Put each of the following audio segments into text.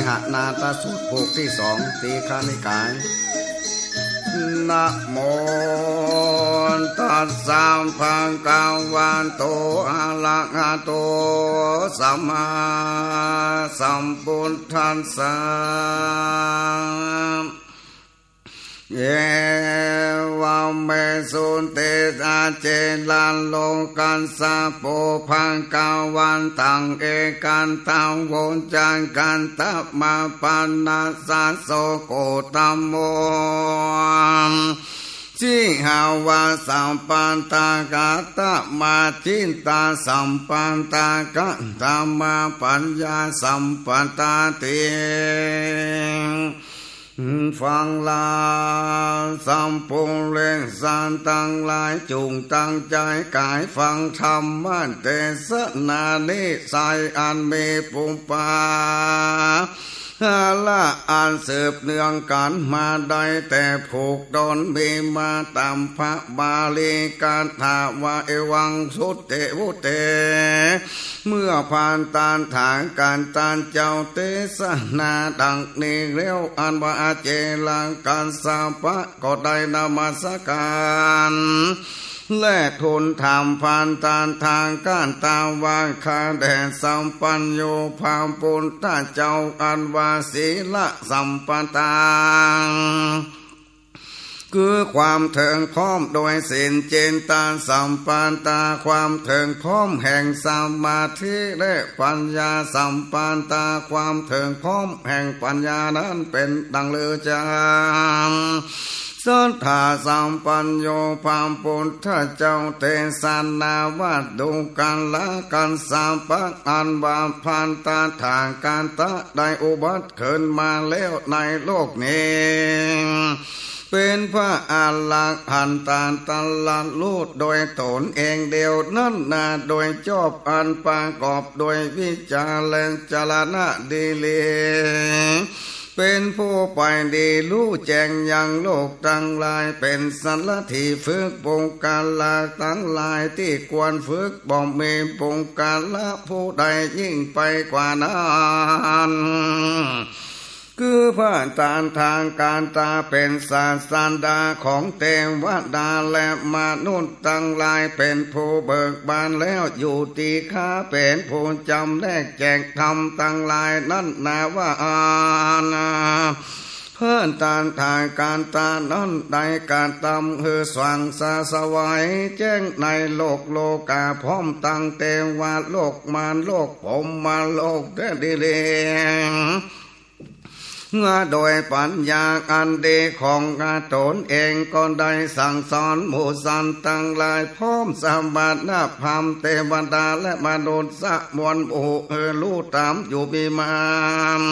หนาตสูตรผูกที่สองตีฆานิกายนะโมตัสสะภะคะวะโตอะระหะโตสัมมาสัมพุทธัสสะเยวะเมสุเตอาเจลันโลกันสะโปภังกาวันตังเอกันตังโวจังกันตะมาปันนาสะโสโกตัมโมจิหาวาสัมปันตากาตะมาจินตาสัมปันตากะตามาปัญญาสัมปันตาติฟังลาสัมปุเรสานตั้งหลายจุงตั้งใจกายฟังธรรมะเตสนานิสัยอันมีปุปปาละอันสืบเนื่องกันมาได้แต่ผูกดนมีมาตามพระบาลีการถาวาเอวังสุตเตวุเตเมื่อผ่านตานถางการตานเจ้าเตสนาดังนี้แล้วอันว่าเจลังการสาปะก็ได้นมัสการและทุนธรรมผ่านตานทางการตาวางคาแด่สัมปัญโยภาปุณตเจ้าอันวาศีละสัมปตาคือความเถิงพร้อมโดยศีลเจนตาสัมปันตาความเถิงพร้อมแห่งสมาธิและปัญญาสัมปันตาความเถิงพร้อมแห่งปัญญานั้นเป็นดังเลือจามสัทธาสัมปัญโยภาปุณถเจ้าเตสานาวาดุกันละกันสามปักอันบาพันตาทางการตะได้อุบัติขึ้นมาแล้วในโลกนี้เป็นพระอรหันตตลัดลูดโดยตนเองเดียวนั่นนาโดยจอบอันประกอบโดยวิจารจารณะดีเลเป็นผู้ไปดีรู้แจ้งยังโลกทั้งหลายเป็นสันละที่ฝึกปงการละทั้งหลายที่ควรฝึกบ่มีปงการละผู้ใดยิ่งไปกว่านั้นคือพระตานทางการตาเป็นศาสดาของเทวดาและมนุษย์ทั้งหลายเป็นผู้เบิกบานแล้วอยู่ที่ข้าเป็นผู้จำแนกแจกธรรมทั้งหลายนั่นนาว่าเพื่อนตานทางการตานั้นได้การตำคือสว่างสวัยแจ้งในโลกโลกาพร้อมตั้งเทวาโลกมารโลกผมมาโลกเดดิเลโดยปัญญาอันดีของตนเองก็ได้สั่งสอนหมู่สัตว์ทั้งหลายพร้อมสมบัตินาภามเทวดาและมนุษย์สักมวลหมู่รู้ตามอยู่บีมาม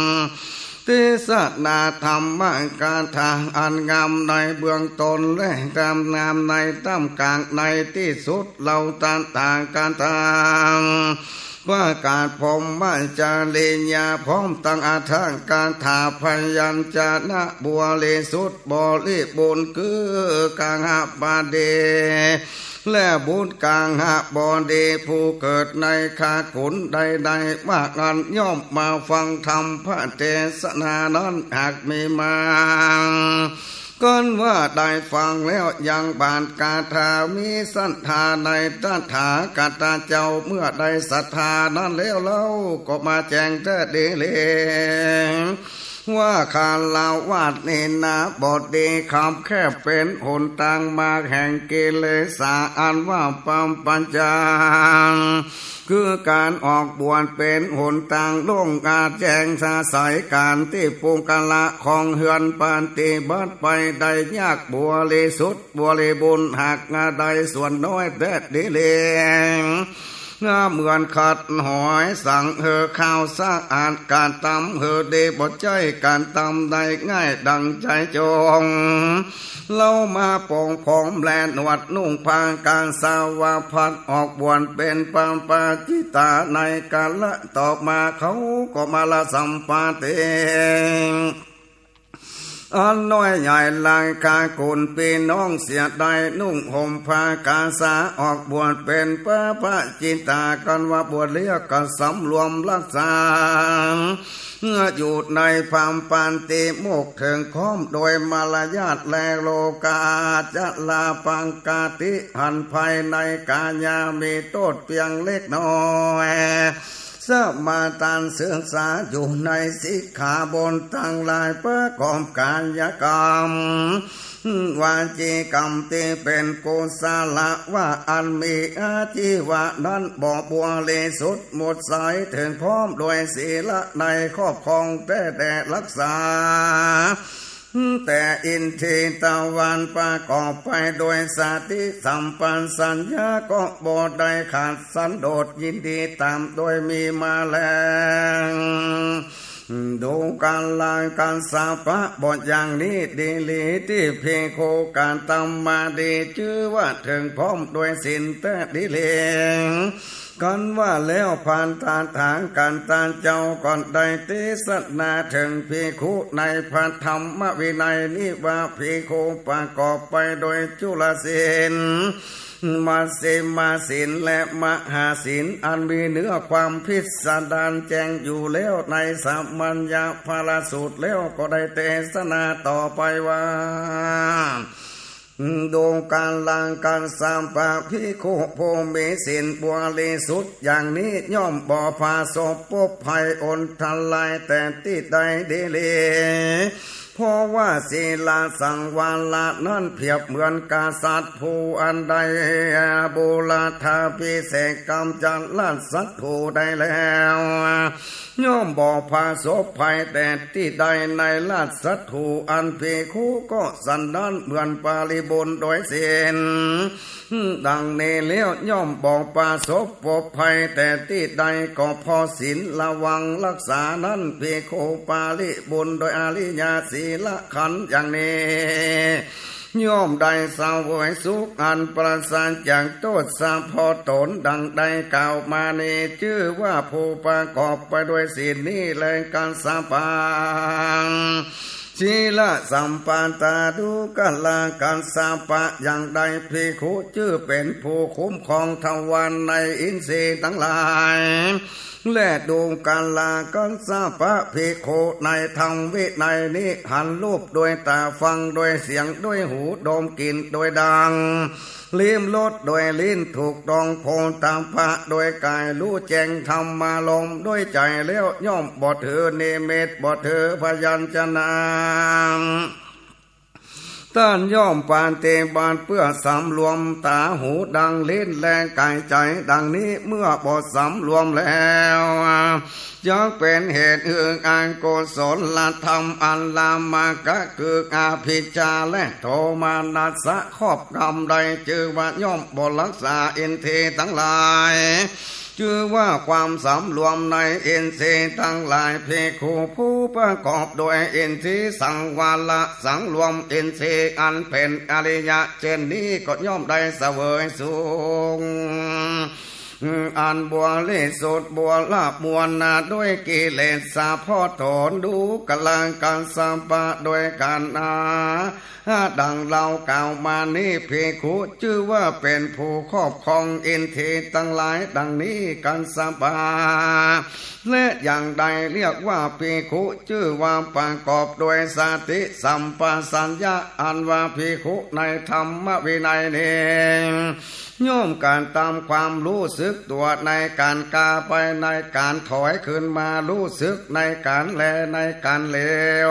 ทิศนาธรรมการทางอันงามในเบื้องต้นและงามในท่ามกลางในที่สุดเราต่างการทางว่าการพรหมจาริญาพร้อมตั้งอาทางการถาพยัญชนะบัวเลสุดบริบูรณ์คือกางหบาเดและบุญกางหบดีผู้เกิดในคาขุนใดๆว่ากันย่อมมาฟังธรรมพระเทศนานั้นหากมีมาก้อนว่าได้ฟังแล้วยังบานกาถามีศรัทธาในตถาคตเจ้าเมื่อได้ศรัทธานั้นแล้วเล่าก็มาแจ้งเทศดีเลยว่าคาลาวาสนี่นะบทดีคำแค่เป็นหนทางมาแห่งกิเลสอันว่าปัมปัญจาคือการออกบวชเป็นหนทางล่งอาแจ้งสาสายการที่ปุงกะละของเฮือนปานติบัดไปได้ยากบัวเลสุดบัวเลบุญหักงาได้ส่วนน้อยแต่ดีเลงเหมือนขัดหอยสั่งข้าวสะอาดการตำเดบดใจการตำได้ง่ายดังใจจงเล่ามาปองผอมแลหนวดนุ่งพางการสาวาพัดออกบวนเป็นปามปาจิตาในกาละต่อมาเขาก็มาละสัมปาเต อันน้อยใหญ่ลายกากุลปีน้องเสียใดนุ่งห่มผ้ากาสาออกบวชเป็นพระจินตากันว่าบวชเลี้ยก็สำรวมรักษาอยู่ในความปานติโมกถึงค้อมโดยมารยาทแลโลกาจะลาปังกาติหันภายในกาญามีโทษเพียงเล็กน้อยสมาทานศึกษาอยู่ในสิกขาบททั้งหลายประกอบกายกรรมวาจีกรรมที่เป็นกุศลว่าอันมีอาชีวะนั้นบ่บัวเลสุดหมดสายถึงพร้อมโดยศีลในครอบครองแต่รักษาแต่อินทรีย์ตะวันประกอบไปโดยสติสัมปันสัญญาก็บ่ได้ขาดสันโดษยินดีตามโดยมีมาแลงดูการลายการสาปะบทอย่างนี้ดีลีที่เพโคการตำมาดีชื่อว่าถึงพร้อมโดยสินแต่ดีเลงกันว่าแล้วผ่านทางทางการตานเจ้าก่อนได้เทศนาถึงภิกขุในพระธรรมวินัยนี้ว่าภิกขุประกอบไปโดยจุลศีลมาเสมาศีลและมหาศีลอันมีเนื้อความพิสดารแจ้งอยู่แล้วในสัมมัญญาภารสูตรแล้วก็ได้เทศนาต่อไปว่าดูการลางการสามปะภิกขุผู้มีศีลบริสุทธิ์อย่างนี้ย่อมบ่พาศพพบภัยอนทลายแต่ที่ใดดีเลยเพราะว่าศีลสังวาลานั้นเพียบเหมือนกษัตริย์ผู้อันใดบุรธาพิเศษกรรมจันลัดสัตว์ผู้ใดแล้วย่อมบ่พาศพภัยแต่ที่ใดในลัดสัตว์ผู้อันภิกขุก็สันดานเหมือนปาริบุญโดยศีลดังนี้แล้วย่อมบ่พาศพพบภัยแต่ที่ใดก็พอศีลระวังรักษานั้นภิกขุปาริบุญโดยอริยศีลขันธ์อย่างนี้ย่อมได้สวยสุขอันประเสริฐจากโทษสาพอตนดังได้กล่าวมานี้ชื่อว่าผู้ประกอบไปด้วยศีลนี้แลการสาปังศีลสัมปันตาดูกัลาการสาปะอย่างใดภิกขุชื่อเป็นผู้คุ้มครองทวารในอินทรีย์ทั้งหลายและดูการลากันสาปะภิกขุในธรรมวินัยนี้หันรูปโดยตาฟังโดยเสียงโดยหูดมกลิ่นโดยดังลิ้มรสโดยลิ้นถูกดองโพตามพระโดยกายรู้แจ้งธรรมมาลมด้วยใจแล้วย่อมบ่ถือนิมิตบ่ถือพยัญชนะต้านย่อมปานเตบานเพื่อสำรวมตาหูดังลิ้นแรงกายใจดังนี้เมื่อบ่สำรวมแล้วจะเป็นเหตุอันกุศลธรรมอันลามกะคืออาภิชาและโทมานัสสะครอบกรรมใดชื่อว่าย่อมบ่รักษาอินทรีย์ทั้งหลายชื่อว่าความสำรวมในอินทรีย์ทั้งหลายภิกขุผู้ประกอบโดยอินทรีย์สังวาละสังรวมอินทรีย์อันเป็นอริยะเช่นนี้ก็ย่อมได้เสวยสุขอันบัวลิสุดบัวลาบมวลนาด้วยกิเลสสาพอถอนดูกำลังการสัมปะโดยการดังเรากล่าวมานี้ภิกขุชื่อว่าเป็นผู้ครอบครองอินทรีย์ทั้งหลายดังนี้การสัมปะและอย่างใดเรียกว่าภิกขุชื่อว่าประกอบโดยสติสัมปชัญญะอันว่าภิกขุในธรรมวินัยนี้ย่อมการตามความรู้สึกตัวในการกาไปในการถอยขึ้นมารู้สึกในการแลในการเลว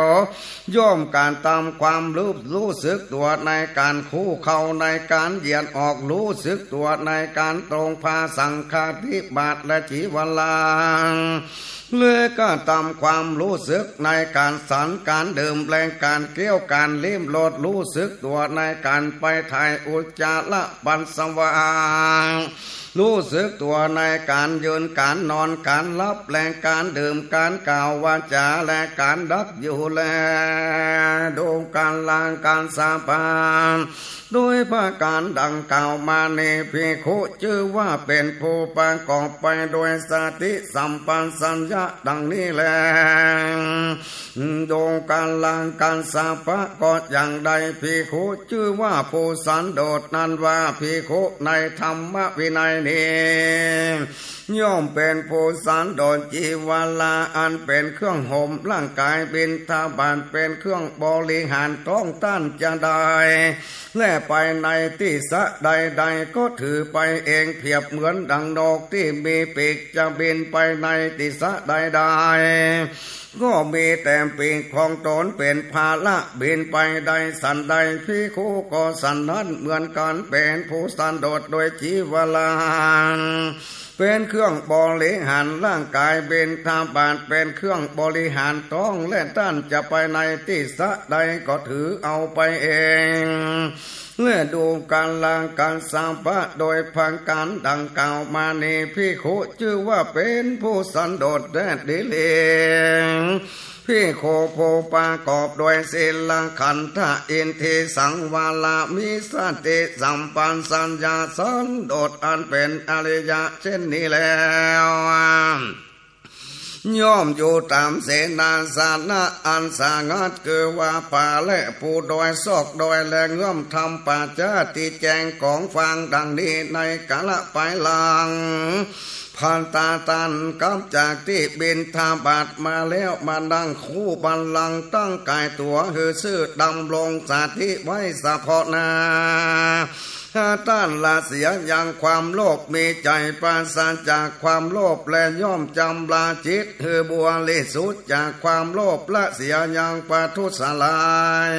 ย่อมการตามความรู้สึกตัวในการคู่เข้าในการเหยียดออกรู้สึกตัวในการตรงพาสังฆาธิบาตและจีวรางเลือก็ตามความรู้สึกในการสันการดื่มแรงการเกี้ยวการลิ้มรสรู้สึกตัวในการไปถ่ายอุจจาระปัสสาวะ รู้สึกตัวในการยืนการนอนการรับและการดื่มการกล่าววาจาและการดับอยู่แลดูการลางการสาบานด้วยพระการดังกล่าวมาในภิกขุชื่อว่าเป็นผู้ประกอบไปโดยสติสัมปชัญญะดังนี้แลดูการลางการสาบานก็อย่างใดภิกขุชื่อว่าผู้สันโดษนั้นว่าภิกขุในธรรมวินัยนี้ย่อมเป็นผู้สันโดษจีวลาอันเป็นเครื่องห่มร่างกายบิณฑบาตเป็นเครื่องบริหารท้องต้านจะได้และไปในที่สะใดๆก็ถือไปเองเพียบเหมือนดังนกที่มีปีกจะบินไปในที่สะใดๆก็มีแต่ปีกของตนเป็นภาระบินไปใดสันใดภิกขุก็สันนั้นเหมือนกันเป็นผู้สันโดษโดยจีวลาเป็นเครื่องบริหารร่างกายเป็นธาบานเป็นเครื่องบริหารท้องและท่านจะไปในที่สะใดก็ถือเอาไปเองเมื่อดูการลางการสาบะโดยพังการดังกล่าวมานี้ภิกขุชื่อว่าเป็นผู้สันโดษและดีเลงภิกขุผู้ประกอบโดยศีลขันธอินทรีย์สังวาลามีสติสัมปันสัญญาสันโดษอันเป็นอริยะเช่นนี้แล้วย่อมอยู่ตามเสนาสนะอันสางัดคือว่าป่าและผู้โดยซอกโดยและเงื่อมทำปัจจาติแจงของฟังดังนี้ในกาลปายหลังผ่านตาตันกับจากที่บินทาบาทมาแล้วมานั่งคู่บัลลังก์ตั้งกายตัวคือชื่อดำลงสาธิไว้สะพอนาถ้าต้านละเสียอย่างความโลภมีใจปราศจากความโลภและย่อมจำลาจิตคือบัวลิสุดจากความโลภละเสียอย่างปทุสลาย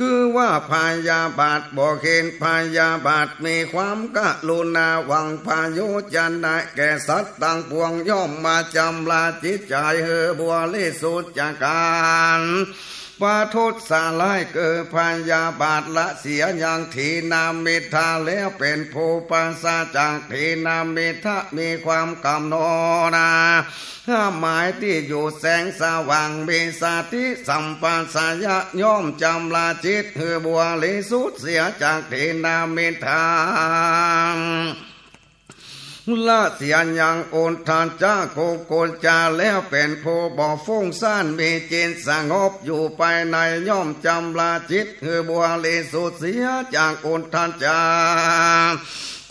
คือว่าพยาบาทบ่เห็นพยาบาทมีความกรุณาหวังพายุจันนะแก่สัตว์ต่างปวงย่อมมาจำลาจิตใจเฮือบัวลิสุดจากการปาทุสาลายเกิดพยาบาทละเสียอย่างทีนามิทาแล้วเป็นผู้ปัสสาจากทีนามิทะมีความกำหนดหมายที่อยู่แสงสว่างมีสติสัมปชัญญะย่อมจำลาจิตเฮือบัวลิสุดเสียจากทีนามิทาละเสียอย่างโอนทานจ้าโกโกจาแล้วเป็นผู้บ่ฟุ้งซ่านมีจิตสงบอยู่ภายในย่อมจำลาจิตคือบัวลิสุดเสียจากโอนทานจา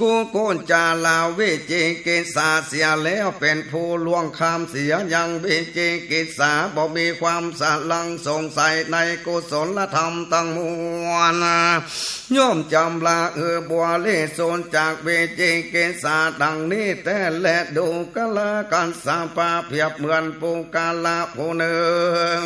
กูโกนจาลาวิจิกิสาเสียแล้วเป็นผู้ล่วงคำเสียยังวิจิกิสาบ่มีความสลังสงสัยในกุศลธรรมตั้งมวลย่อมจำลาบัวลิสุดจากวิจิกิสาดังนี้แต่และดูกะลากันสาปาเพียบเหมือนปูกาลาผู้หนึ่ง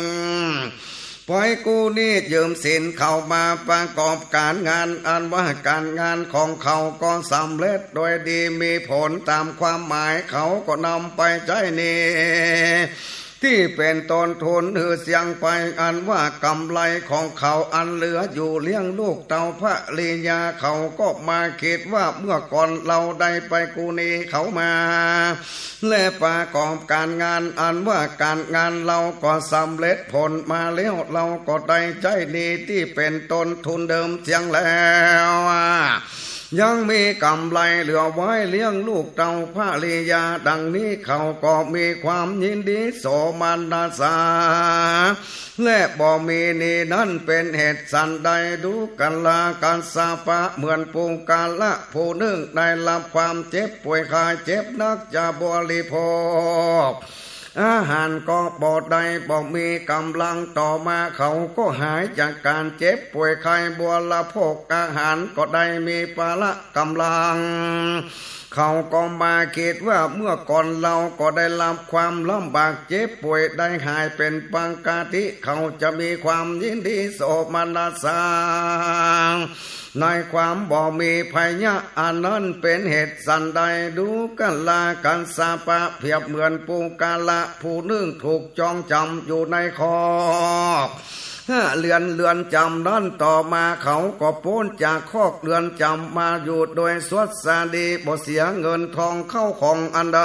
ปล่อยกูนี่ยืมสินเข้ามาประกอบการงานอันว่าการงานของเขาก็สำเร็จโดยดีมีผลตามความหมายเขาก็นำไปใช้นี่ที่เป็นต้นทุนเสียงไปอันว่ากำไรของเขาอันเหลืออยู่เลี้ยงลูกเต่าพระลียาเขาก็มาคิดว่าเมื่อก่อนเราได้ไปกูนีเขามาและประกอบการงานอันว่าการงานเราก็สำเร็จผลมาแล้วเราก็ได้ใจนี้ที่เป็นต้นทุนเดิมเสียงแล้วยังมีกำไรเหลือไว้เลี้ยงลูกเต่าพระลียาดังนี้เขาก็มีความยินดีโสมนัสสาและบ่มีนี้นั้นเป็นเหตุสันใดดูกันลาการสาปะเหมือนปูกาละผู้หนึ่งได้รับความเจ็บป่วยคายเจ็บนักจะบริโภคอาหารก็บ่ได้บ่มีกำลังต่อมาเขาก็หายจากการเจ็บป่วยไข้บัวละโภคอาหารก็ได้มีพละกำลังเขาก็มาคิดว่าเมื่อก่อนเราก็ได้รับความลำบากเจ็บป่วยได้หายเป็นปังกาติเขาจะมีความยินดีโสมนัสสาในความบ่มีภัยยะอันนั้นเป็นเหตุสันใดดูกันลากันสาปะเพียบเหมือนปูกาละผู้นึ่งถูกจองจำอยู่ในคอก เรือนจำนั้นต่อมาเขาก็พ้นจากคอกเรือนจำมาอยู่โดยสวัสดีบ่เสียเงินทองเข้าของอันใด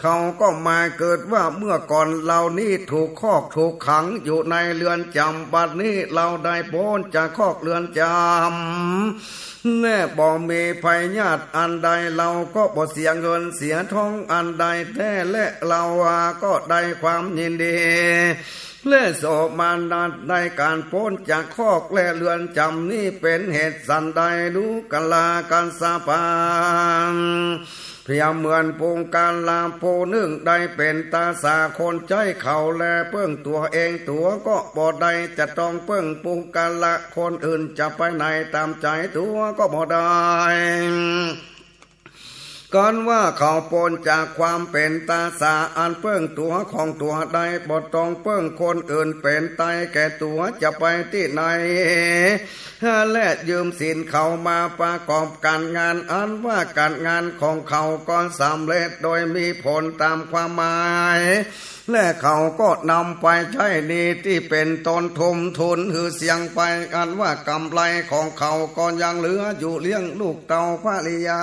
เขาก็มาเกิดว่าเมื่อก่อนเรานี่ถูกคอกถูกขังอยู่ในเรือนจำบัดนี้เราได้พ้นจากคอกเรือนจำแน่บ่มีภัยญาติอันใดเราก็บ่เสียเงินเสียทองอันใดแท้และเราก็ได้ความยินดีและโสมานัดในการพ้นจากคอกและเรือนจำนี้เป็นเหตุสันใดดูกันลากันสาปานเพียงเหมือนปูงการลาปูนึ่งได้เป็นตาสาคนใจเขาแลเพิ่งตัวเองตัวก็บ่ได้จะต้องเพิ่งปูงการละคนอื่นจะไปไหนตามใจตัวก็บ่ได้ก่อนว่าเขาปนจากความเป็นตาสาอันเปิ้งตัวของตัวใดบ่ต้องเปิ้งคนอื่นเป็นไตแก่ตัวจะไปที่ไหนและยืมสินเขามาประกอบการงานอันว่าการงานของเขาก็สำเร็จโดยมีผลตามความหมายและเขาก็นำไปใช้นี้ที่เป็นต้นทุนคือเสียงไปอันว่ากำไรของเขาก็ยังเหลืออยู่เลี้ยงลูกเต่าภริยา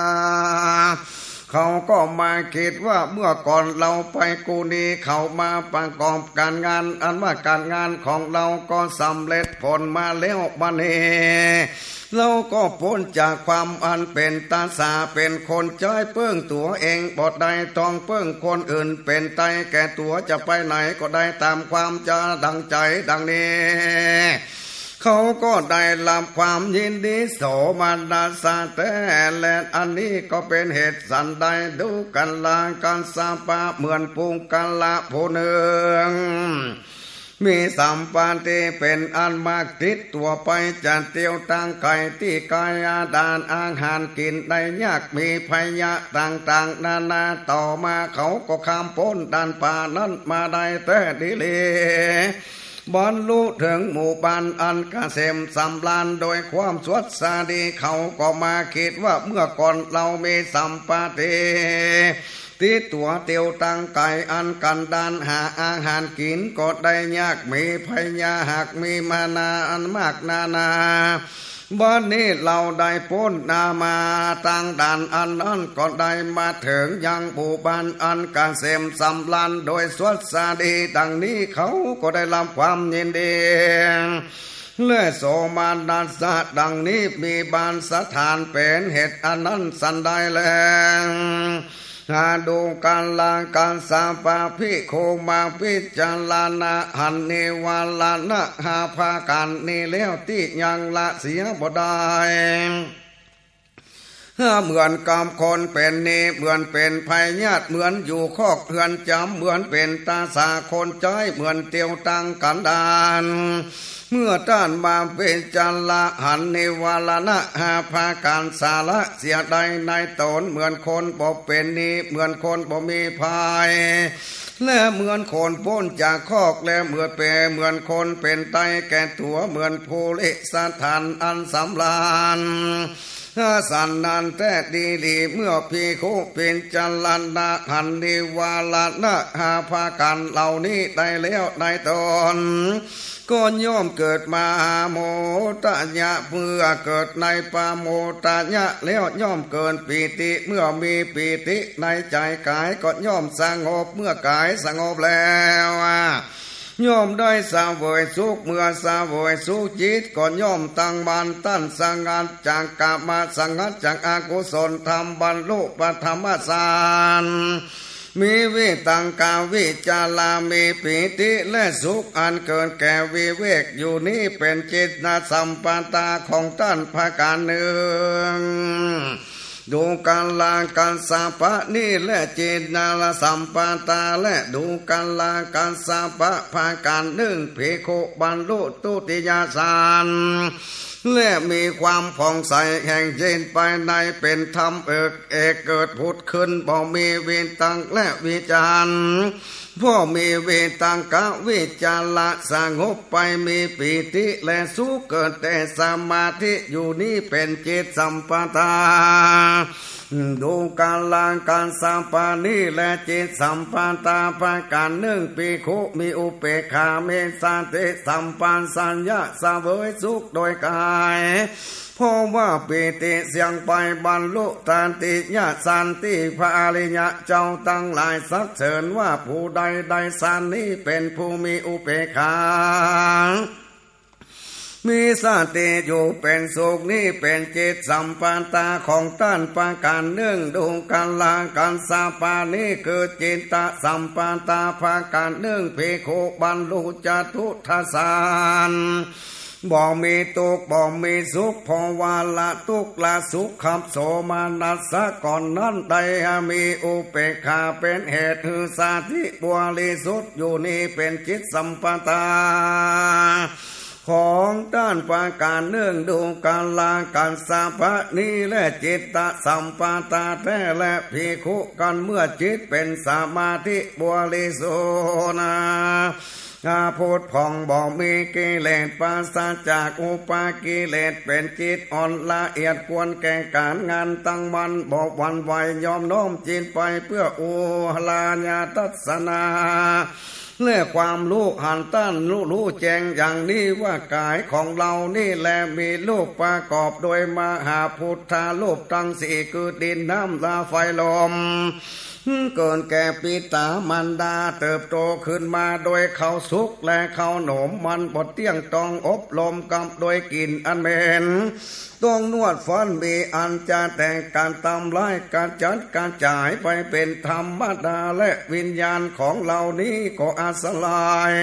เขาก็มาคิดว่าเมื่อก่อนเราไปกูนีเขามาประกอบการงานอันว่าการงานของเราก็สำเร็จผลมาแล้วบัดนี้เราก็พ้นจากความอันเป็นตาสาเป็นคนจ้อยเปิ้งตัวเองบ่ได้ต้องเปิ้งคนอื่นเป็นไตแก่ตัวจะไปไหนก็ได้ตามความจะดังใจดังนี้เขาก็ได้รับความยินดีโสมานาสาแต่และอันนี้ก็เป็นเหตุสันใดดูกันลากันสาปะเหมือนปุงกันละผู้หนึ่งมีสัมปันติเป็นอันมากติดตัวไปจัดเตียวตั้งไก่ที่กายอาดานอาหารกินได้ยากมีพยะต่างๆนานาต่อมาเขาก็ข้ามพ้นด้านป่านั้นมาได้แต่ดีเลยบรรลุถึงหมู่บ้านอันเกษมสำราญโดยความสวัสดีเขาก็มาคิดว่าเมื่อก่อนเรามีสัมปติที่ตัวเตียวตั้งไก่อันกันดานหาอาหารกินก็ได้ยากมีพยาหากมีมานาอันมากนาบ้านนี้เราได้พ้นนามาตั้งด่านอันนั้นก็ได้มาถึงยังหมู่บ้านอันเกษมสำราญโดยสวัสดีดังนี้เขาก็ได้รับความยินดีและโสมานัสสะดังนี้มีบานสถานเป็นเหตุอันนั้นสันใดแลหาดูการลาการสาปาพิโคมาพิจารณาหันนิวาลานะหาภาการนี้แล้วที่ยังละเสียบ่ได้เหมือนกำคนเป็นนี้เหมือนเป็นภัยญาติเหมือนอยู่คอกเรือนจำเหมือนเป็นตาสาคนจ้อยเหมือนเตียวตังกันดานเมื่อต้านมาเป็นจันละหันนิวาลนะหาภาการสาระเสียใดในตนเหมือนคนบ่เป็นนี้เหมือนคนบ่มีภายและเหมือนคนพ้นจากคอกและเหมือนคนเป็นไตแก่ตัวเหมือนภูริสถานอันสำราญสันนันแต่ดีเมื่อพีคุเป็นจันลันนาหันนิวาลนะหาภาการเหล่านี้ได้แล้วในตนก็ย่อมเกิดมาโมตยะเมื่อเกิดในปาโมตยะแล้วย่อมเกินปีติเมื่อมีปีติในใจกายก็ย่อมสงบเมื่อกายสงบแล้วย่อมได้สาวยสุขเมื่อสาวยสุขจิตก็ย่อมตั้งมันตั้นสังัดจากกามาสังัดจากอากุศลธรรมบรรลุปฐมฌานมีวิตังกาวิจาลามีปิติและสุขอันเกินแก่วิเวกอยู่นี้เป็นจิตนาสัมปันตาของท่านภาการหนึ่งดูการลาการสาปะนี่และจิตนาลสัมปันตาและดูการลาการสาปะภาการหนึ่งภิกขุบรรลุตุติยฌานและมีความผ่องใสแห่งเย็นไปในเป็นธรรมเอกเกิดผุดขึ้นบ่มีเวตังและวิจารพ่อมีเวตังกะวิจาระสงบไปมีปีติและสุขเกิดแต่สมาธิอยู่นี้เป็นจิตสัมปทา ดูการลางการสัมปานีและจิตสัมปันตาภาการหนึ่งปีคุมีอุเปกขาเมสาติสัมปันสัญญาสเวยสุขโดยกายเพราะว่าปีติเสียงไปบรรลุตันติญาสันติพระอริยะเจ้าตั้งหลายสักเฉินว่าผู้ใดใดสันนี้เป็นผู้มีอุเปกขามีสติอยู่เป็นสุขนี้เป็นจิตสัมปันตาของต้านปาการเนื่องดูการลาการสาปานี้คือจิตตสัมปันตาภาการเนื่องภิกขุบรรลุจตุทัสสานบ่มีทุกข์บ่มีสุขเพราะว่าละทุกข์ละสุขขับโสมานัสสะก่อนนั้นได้มีอุเปกขาเป็นเหตุคือสาธิบริสุทธิ์อยู่นี่เป็นจิตสัมปตาของด้านปาการเนื่องดูการลาการสาภะนี้และจิตตสัมปตาแท้และภิกขุกันเมื่อจิตเป็นสมาธิบริสุทธิ์พูดผ่องบอกมีกิเลสปราศจากอุปากิเลสเป็นจิตอ่อนละเอียดควรแก่การงานตั้งมันบอกวันไหวยอมน้อมจิตไปเพื่ออุลาญาทัศนาเรื่องความรู้หันต้านรู้แจ้งอย่างนี้ว่ากายของเรานี่แหละมีรูปประกอบโดยมหาพุทธารูปทั้งสี่คือดินน้ำลมไฟลมเกินแก่ปิตามารดาเติบโตขึ้นมาโดยข้าวสุกและข้าวหนมมันบดเตี้ยงต้องอบรมกับโดยกลิ่นอันเหม็นต้องนวดฟันมีอันจะแต่งการตำลายการจัดการจ่ายไปเป็นธรรมดาและวิญญาณของเหล่านี้ก็อาสลาย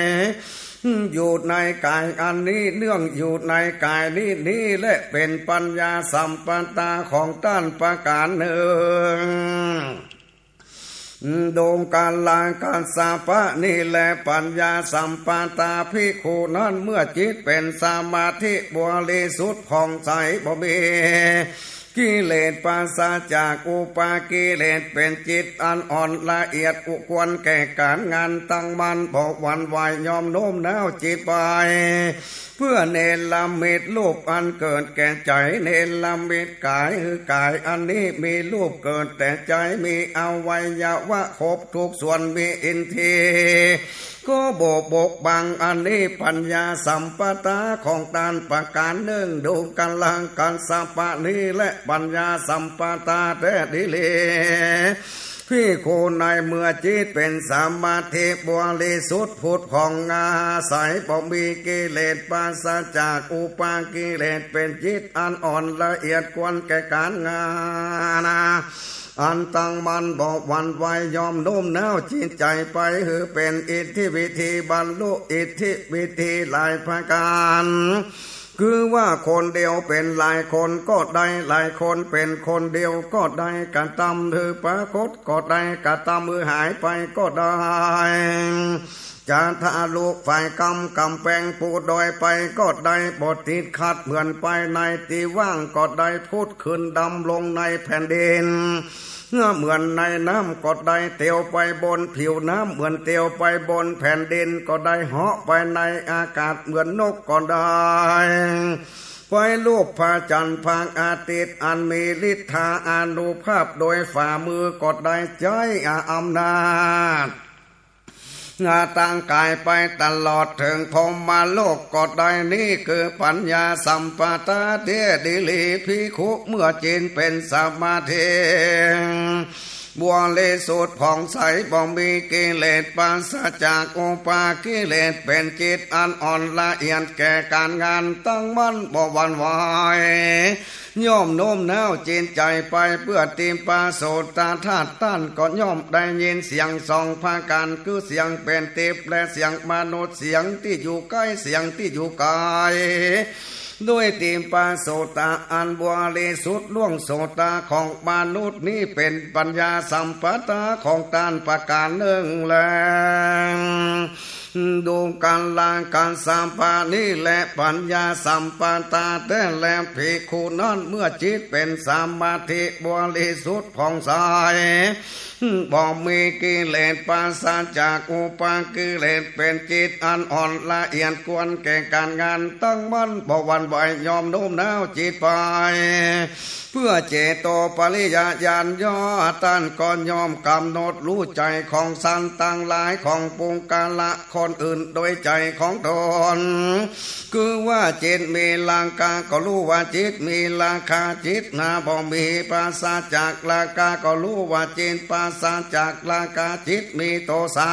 อยู่ในกายอันนี้เนื่องอยู่ในกายนี้และเป็นปัญญาสัมปันตาของต้านประการหนึ่งดงการลางการสาปะนี่แหละปัญญาสัมปันตาภิกขุนั้นเมื่อจิตเป็นสมาธิบริสุทธิ์ผ่องใสบ่มีกิเลสปราศจากอุปากิเลสเป็นจิตอันอ่อนละเอียดอุควรแก่การงานตั้งมันบอกวันไหวยอมโน้มน้าวจิตไปเพื่อเนรมิตรูปอันเกิดแก่ใจเนรมิตกายคือกายอันนี้มีรูปเกิดแต่ใจมีอวัยวะครบทุกส่วนมีอินทรีย์ก็บกบังอันนี้ปัญญาสัมปตาของตานประการหนึ่งดูกันลังกันสัมปะนี้และปัญญาสัมปตาแท้ดิเลพี่โคในเมื่อจิตเป็นสมาธิบริสุทธิ์ผุดผ่องอาศัยบ่มีกิเลสปราศจากอุปากิเลสเป็นจิตอันอ่อนละเอียดควรแก่การงานอันตั้งมันบอกวันไหวยอมโน้มน้าวจิตใจไปคือเป็นอิทธิวิธีบรรลุอิทธิวิธีหลายประการคือว่าคนเดียวเป็นหลายคนก็ได้หลายคนเป็นคนเดียวก็ได้กระทำคือปรากฏก็ได้กระทำมือหายไปก็ได้จะทะลุฝ่ายกำแพงปูดอยไปก็ได้บทติดขัดเหมือนไปในที่ว่างก็ได้พูดขึ้นดำลงในแผ่นดินเหมือนในน้ำก็ได้เตียวไปบนผิวน้ำเหมือนเตียวไปบนแผ่นดินก็ได้เหาะไปในอากาศเหมือนนกก็ได้ไฟลูกพระจันทร์พางอาทิตย์อันมีฤทธาอานุภาพโดยฝ่ามือก็ได้ใจอำนาจตั้งกายไปตลอดถึงพรหมโลกก็ได้นี่คือปัญญาสัมปตาเทดิลีภิกขุเมื่อจิตเป็นสมาธิบริสุทธิ์ผ่องใสบ่มีกิเลสปราศจากอุปากิเลสเป็นจิตอันอ่อนละเอียดแก่การงานตั้งมั่นบ่หวั่นไหวย่อมโน้มน้าวจิตใจไปเพื่อตีมปาโสตาธาตุต้านก็ย่อมได้ยินเสียงสองภาการคือเสียงเป็นทิพย์และเสียงมนุษย์เสียงที่อยู่ใกล้เสียงที่อยู่ไกลด้วยตีมปาโสตาอันบริสุทธิ์ล่วงโสตาของมนุษย์นี้เป็นปัญญาสัมปตาของตานประการหนึ่งแล ดูการลางการสัมปานี้และปัญญาสัมปตาแต่แลภิกขุนั้นเมื่อจิตเป็นสมาธิบริสุทธิ์ผ่องใสบ่มีกิเลสปราศจากอุปากิเลสเป็นจิตอันอ่อนละเอียดควรแก่การงานตั้งมั่นบ่หวั่นไหวยอมโน้มน้าวจิตไปเพื่อเจโตปริยญาณย่อต้านก่อนยอมกำหนดรู้ใจของสันต่างหลายของปุงกาละคนอื่นโดยใจของตนคือว่าจิตมีลังกาก็รู้ว่าจิตมีราคาจิตนาบ่มีปราศจากราคาก็รู้ว่าจิตปราศจากราคาจิตมีโทสะ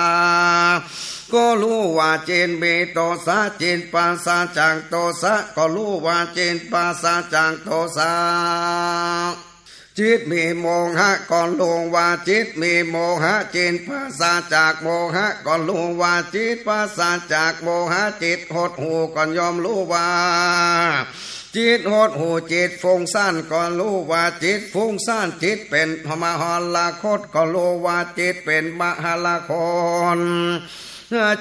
ก็รู้ว่าจิตมีโทสะจิตปราศจากโทสะก็รู้ว่าจิตปราศจากโทสะจิตมีโมหะก่อนรู้ว่าจิตมีโมหะจิตปราศจากโมหะก่อนรู้ว่าจิตปราศจากโมหะจิตหดหู่ก่อนยอมรู้ว่าจิตหดหูจิตฟุ้งซ่านก็รู้ว่าจิตฟุ้งซ่านจิตเป็นมหาลาคตก็รู้ว่าจิตเป็นมหาลาคต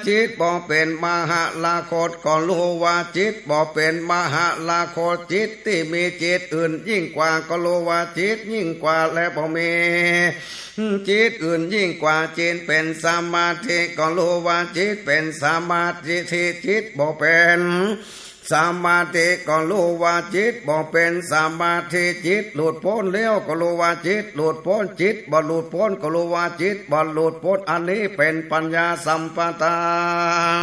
จิตบ่เป็นมหาลาคตก็รู้ว่าจิตบ่เป็นมหาลาคตจิตที่มีจิตอื่นยิ่งกว่าก็รู้ว่าจิตยิ่งกว่าและบ่มีจิตอื่นยิ่งกว่าจิตเป็นสมาธิก็รู้ว่าจิตเป็นสมาธิที่จิตบ่เป็นสมาธิก็รู้ว่าจิตบ่เป็นสมาธิจิตหลุดพ้นแล้วก็รู้ว่าจิตหลุดพ้นจิตบ่หลุดพ้นก็รู้ว่าจิตบ่หลุดพ้นอันนี้เป็นปัญญาสัมปทาน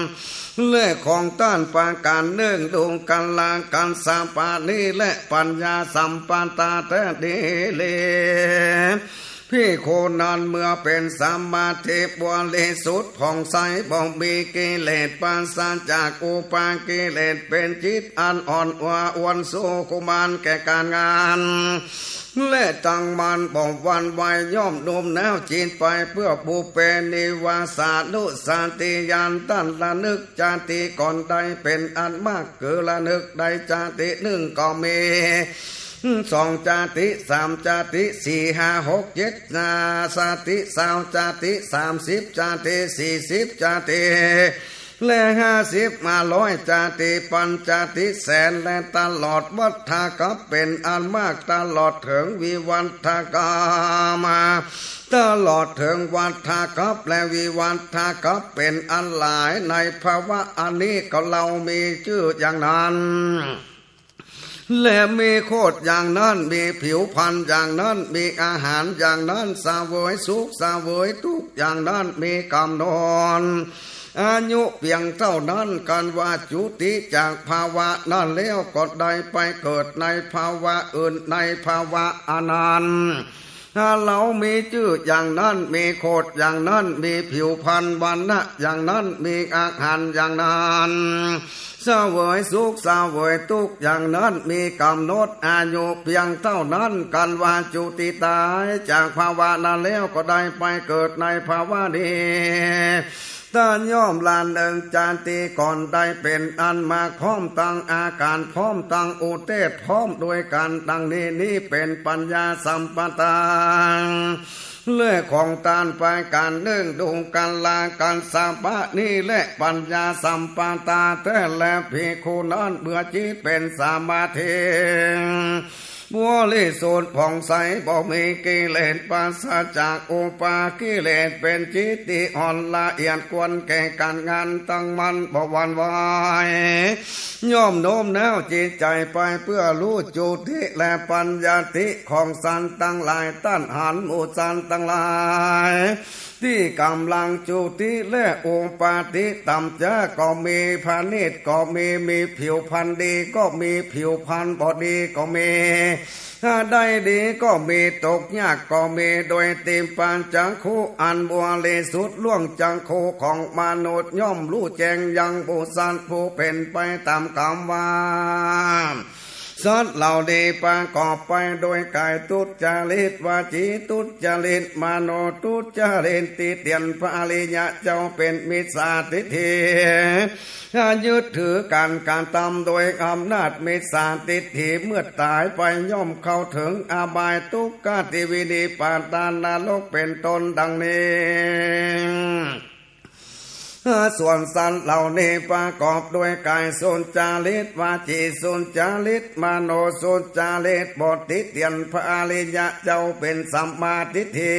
และของต้านปาการเนื่องดวงกันลางกันสัมปานี้และปัญญาสัมปทาแต่ดีเลยพี่โคนันเมื่อเป็นสมาธิบริสุทธิ์ผ่องใสบ่มีกิเลสปราศจากอุปากิเลสเป็นจิตอันอ่อนว่าอวนสุขุมานแก่การงานและตั้งมันบ่วันไหวย่อมโน้มน้าวจิตไปเพื่อบุพเพนิวาสานุสาติยานตั้นละนึกจาติก่อนใดเป็นอันมากเกิดละนึกใดจาติหนึ่งก็มีสองจาติสามจาติสี่ห้าหกเจ็ดสาติสาวจาติ30จาติ40จาติและ50มา100จาติปัญจาติแสนและตลอดวัฏฏกับเป็นอันมากตลอดถึงวิวัฏกามาตลอดถึงวัฏกับและวิวัฏกับเป็นอันหลายในภาวะอันนี้ก็เรามีชื่ออย่างนั้นและมีโคตรอย่างนั้นมีผิวพรรณอย่างนั้นมีอาหารอย่างนั้นสาวยสุขสาวยทุกอย่างนั้นมีกำหนดอายุเพียงเท่านั้นกันว่าจุติจากภาวะนั้นแล้วก็ได้ไปเกิดในภาวะอื่นในภาวะอนันต์ถ้าเรามีชื่ออย่างนั้นมีโคตรอย่างนั้นมีผิวพรรณวรรณะอย่างนั้นมีอาหารอย่างนั้นเสวยสุขเสวยทุกข์อย่างนั้นมีกำหนดอายุเพียงเท่านั้นกันว่าจุติตายจากภาวะนั้นแล้วก็ได้ไปเกิดในภาวะนี้ต้านย่อมลานเดิงจานตีก่อนได้เป็นอันมาพร้อมตั้งอาการพร้อมตั้งอุเทศพร้อมด้วยกันดังนี้นี่เป็นปัญญาสัมปทานเลื่อของตานไปการเนื่องดวงกันลากันสัมปะนี่และปัญญาสัมปทาแต่และภิกขุนั้นเมื่อจิตเป็นสมาธิบัวลิสุทธิ์ผ่องใสบ่มีกิเลสปราศจากอุปากิเลสเป็นจิตที่อ่อนละเอียดควรแก่การงานตั้งมันบ่หวั่นไหวย่อมโน้มน้าวจิตใจไปเพื่อรู้จุติและปัญญาติของสันตั้งหลายต้านหันหมู่สันตั้งหลายที่กำลังจุติและอุปาทิต่ำจ้าก็มีพาณิชย์ก็มีผิวพรรณดีก็มีผิวพรรณบ่ดีก็มีถ้าได้ดีก็มีตกยากก็มีโดยติมปัญจังคูอันบริสุทธิ์ล่วงจังคูของมนุษย์ย่อมรู้แจ้งยังบุษันผู้เป็นไปตามกรรมว่าสัตว์เหล่านี้ประกอบไปโดยกายทุจริตวาจีทุจริตมโนทุจริตติเตียนพระอริยะเจ้าเป็นมิจฉาทิฏฐิถ้ายึดถือการทำโดยอำนาจมิจฉาทิฏฐิเมื่อตายไปย่อมเข้าถึงอบายทุกขติวินิปาตานรกเป็นต้นดังนี้ ส่วนสันเหล่านี้ประกอบด้วยกายสุนจาริตวาจีสุนจาริตมโนสุนจาริตบทติเตียนพระอริยะเจ้าเป็นสัมมาทิฏฐิ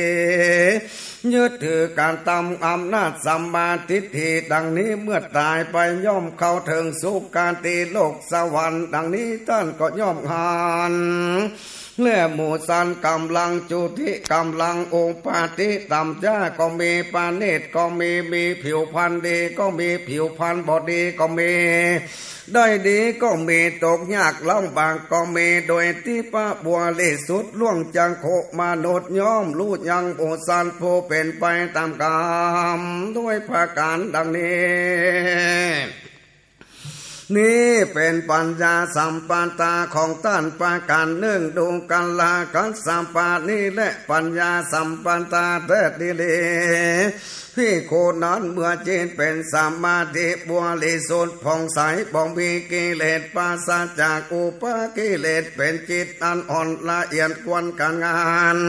ยึดถือการตามอำนาจสัมมาทิฏฐิดังนี้เมื่อตายไปย่อมเข้าถึงสุคติโลกสวรรค์ดังนี้ท่านก็ย่อมหานและหมู่สันกำลังจุติกำลังองค์ปาติตำจ้าก็มีปานิชก็มีผิวพรรณดีก็มีผิวพรรณบดีก็มีได้ดีก็มีตกยากลำบากก็มีโดยที่พระบัวลิสุดล่วงจังโคมนุษย์ย่อมรู้ยังโอสันผู้เป็นไปตามกรรมด้วยภาการดังนี้นี่เป็นปัญญาสัมปันตาของท่านประการหนึ่งดูกันลากันสัมปานี้และปัญญาสัมปันตาเถิดดีเลพี่โคนั้นเมื่อจิตเป็นสมาธิบริสุทธิ์ผ่องใสบ่มีกิเลสปราศจากอุปกิเลสเป็นจิตอันอ่อนละเอียดควรการงาน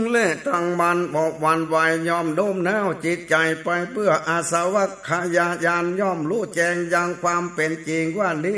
เล่ตั้งมันบอกวันไหวยอมโน้มน้าวจิตใจไปเพื่ออาสวัคขยายานย่อมรู้แจ้งยังความเป็นจริงว่านี้